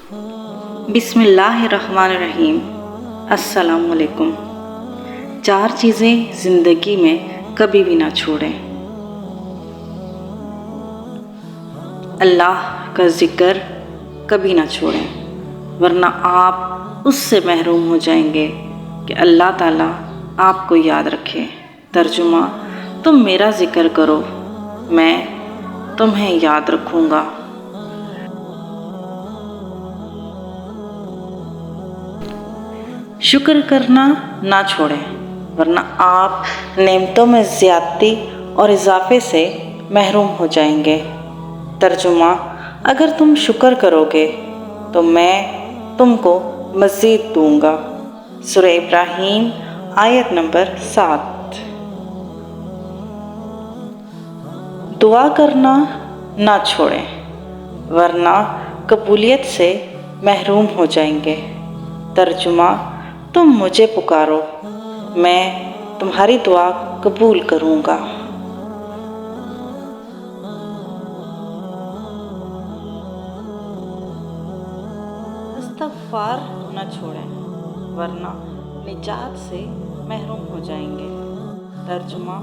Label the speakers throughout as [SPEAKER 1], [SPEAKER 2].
[SPEAKER 1] بسم اللہ الرحمن الرحیم۔ السلام علیکم۔ 4 چیزیں زندگی میں کبھی بھی نہ چھوڑیں۔ اللہ کا ذکر کبھی نہ چھوڑیں، ورنہ آپ اس سے محروم ہو جائیں گے کہ اللہ تعالیٰ آپ کو یاد رکھے۔ ترجمہ: تم میرا ذکر کرو، میں تمہیں یاد رکھوں گا۔ شکر کرنا نہ چھوڑیں، ورنہ آپ نعمتوں میں زیادتی اور اضافے سے محروم ہو جائیں گے۔ ترجمہ: اگر تم شکر کرو گے تو میں تم کو مزید دوں گا۔ سورہ ابراہیم آیت نمبر 7۔ دعا کرنا نہ چھوڑیں، ورنہ قبولیت سے محروم ہو جائیں گے۔ ترجمہ: تم مجھے پکارو، میں تمہاری دعا قبول کروں گا۔ استغفار نہ چھوڑیں، ورنہ نجات سے محروم ہو جائیں گے۔ ترجمہ: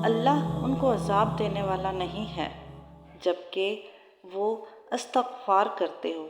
[SPEAKER 1] اللہ ان کو عذاب دینے والا نہیں ہے جبکہ وہ استغفار کرتے ہو۔